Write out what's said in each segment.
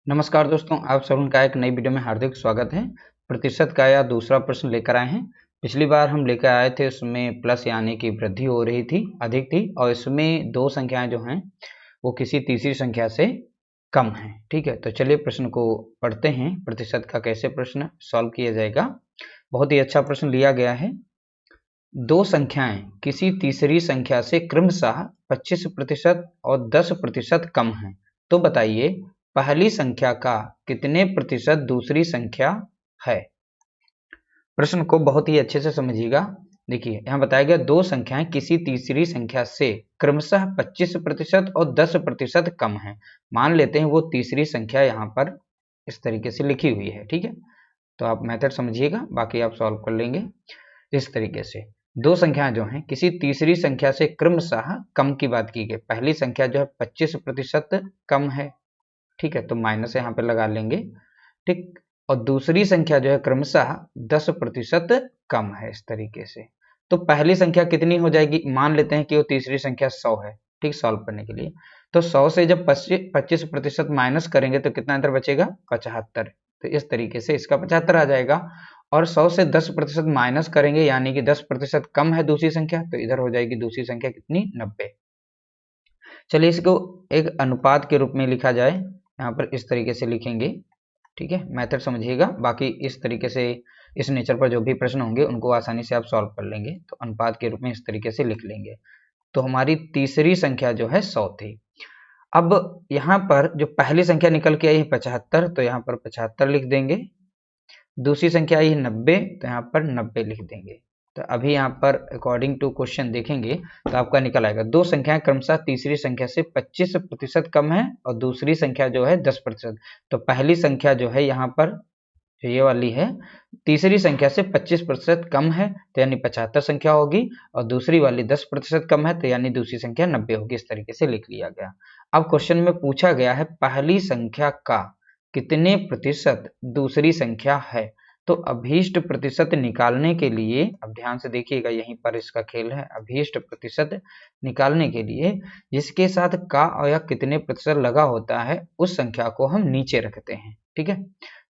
नमस्कार दोस्तों, आप सभी का एक नई वीडियो में हार्दिक स्वागत है। प्रतिशत का यह दूसरा प्रश्न लेकर आए हैं। पिछली बार हम लेकर आए थे, उसमें प्लस यानी कि वृद्धि हो रही थी, अधिक थी, और इसमें दो संख्याएं जो हैं वो किसी तीसरी संख्या से कम हैं। ठीक है, तो चलिए प्रश्न को पढ़ते हैं। प्रतिशत का कैसे प्रश्न सॉल्व किया जाएगा। बहुत ही अच्छा प्रश्न लिया गया है। दो संख्याएं किसी तीसरी संख्या से क्रमशः 25% और 10% कम हैं, तो बताइए पहली संख्या का कितने प्रतिशत दूसरी संख्या है। प्रश्न को बहुत ही अच्छे से समझिएगा। देखिए, यहां बताया गया दो संख्याएं किसी तीसरी संख्या से क्रमशः 25% और 10% कम हैं। मान लेते हैं वो तीसरी संख्या यहां पर इस तरीके से लिखी हुई है। ठीक है, तो आप मेथड समझिएगा, बाकी आप सॉल्व कर लेंगे। इस तरीके से दो संख्याएं जो हैं किसी तीसरी संख्या से क्रमशः कम की बात की गई। पहली संख्या जो है 25% कम है। ठीक है, तो माइनस यहाँ पे लगा लेंगे। ठीक, और दूसरी संख्या जो है क्रमशः 10% कम है। इस तरीके से तो पहली संख्या कितनी हो जाएगी। मान लेते हैं कि वो तीसरी संख्या 100 है। ठीक, सॉल्व करने के लिए तो 100 से जब 25% माइनस करेंगे तो कितना अंतर बचेगा, 75। तो इस तरीके से इसका 75 आ जाएगा। और 100 से 10% माइनस करेंगे यानी कि 10% कम है दूसरी संख्या, तो इधर हो जाएगी दूसरी संख्या कितनी, 90। चलिए इसको एक अनुपात के रूप में लिखा जाए। यहाँ पर इस तरीके से लिखेंगे। ठीक है, मेथड समझिएगा, बाकी इस तरीके से इस नेचर पर जो भी प्रश्न होंगे उनको आसानी से आप सॉल्व कर लेंगे। तो अनुपात के रूप में इस तरीके से लिख लेंगे। तो हमारी तीसरी संख्या जो है 100 थी। अब यहाँ पर जो पहली संख्या निकल के आई है 75, तो यहाँ पर 75 लिख देंगे। दूसरी संख्या आई है 90, तो यहाँ पर 90 लिख देंगे। तो अभी यहाँ पर अकॉर्डिंग टू क्वेश्चन देखेंगे तो आपका निकल आएगा दो संख्याएं क्रमशः तीसरी संख्या से 25% कम है और दूसरी संख्या जो है 10%। तो पहली संख्या जो है यहाँ पर जो ये वाली है तीसरी संख्या से 25% कम है, तो यानी 75 संख्या होगी। और दूसरी वाली 10% कम है, तो यानी दूसरी संख्या 90 होगी। इस तरीके से लिख लिया गया। अब क्वेश्चन में पूछा गया है पहली संख्या का कितने प्रतिशत दूसरी संख्या है। तो अभीष्ट प्रतिशत निकालने के लिए, अब ध्यान से देखिएगा, यहीं पर इसका खेल है। अभीष्ट प्रतिशत निकालने के लिए जिसके साथ का और या कितने प्रतिशत लगा होता है उस संख्या को हम नीचे रखते हैं। ठीक है,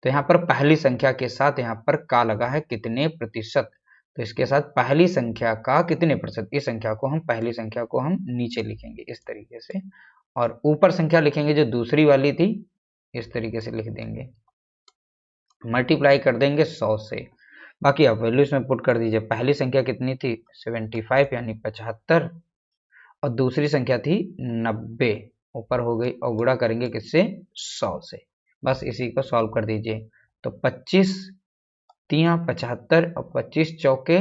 तो यहाँ पर पहली संख्या के साथ यहाँ पर का लगा है कितने प्रतिशत, तो इसके साथ पहली संख्या का कितने प्रतिशत, इस संख्या को हम पहली संख्या को हम नीचे लिखेंगे इस तरीके से, और ऊपर संख्या लिखेंगे जो दूसरी वाली थी, इस तरीके से लिख देंगे। मल्टीप्लाई कर देंगे 100 से। बाकी आप वैल्यू इसमें पुट कर दीजिए। पहली संख्या कितनी थी, 75 यानी 75, और दूसरी संख्या थी 90, ऊपर हो गई, और गुणा करेंगे किससे, 100 से। बस इसी को सॉल्व कर दीजिए। तो 25 तिया 75 और 25 चौके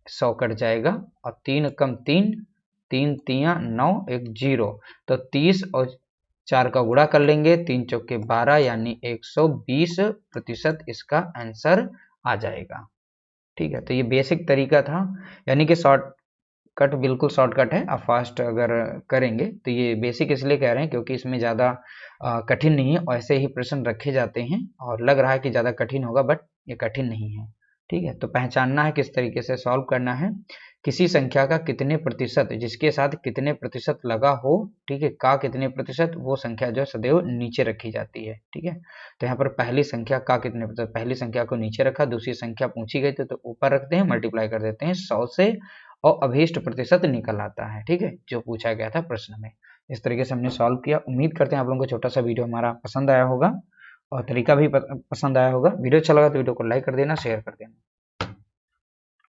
100 कट जाएगा, और 3 कम 3, 3 तिया 9, 1 0। तो 30 और 4 का गुणा कर लेंगे, 3 चौके 12 यानी 120% इसका आंसर आ जाएगा। ठीक है, तो ये बेसिक तरीका था, यानी कि शॉर्टकट, बिल्कुल शॉर्टकट है। आप फास्ट अगर करेंगे तो ये बेसिक इसलिए कह रहे हैं क्योंकि इसमें ज़्यादा कठिन नहीं है। ऐसे ही प्रश्न रखे जाते हैं और लग रहा है कि ज़्यादा कठिन होगा, बट ये कठिन नहीं है। ठीक है, तो पहचानना है किस तरीके से सॉल्व करना है। किसी संख्या का कितने प्रतिशत जिसके साथ कितने प्रतिशत लगा हो, ठीक है, का कितने प्रतिशत, वो संख्या जो है सदैव नीचे रखी जाती है। ठीक है, तो यहाँ पर पहली संख्या का कितने प्रतिशत, पहली संख्या को नीचे रखा, दूसरी संख्या पूछी गई तो ऊपर रखते हैं, मल्टीप्लाई कर देते हैं 100 से, और अभीष्ट प्रतिशत निकल आता है। ठीक है, जो पूछा गया था प्रश्न में। इस तरीके से हमने सॉल्व किया। उम्मीद करते हैं आप लोगों को छोटा सा वीडियो हमारा पसंद आया होगा और तरीका भी पसंद आया होगा। वीडियो अच्छा लगा तो वीडियो को लाइक कर देना, शेयर कर देना।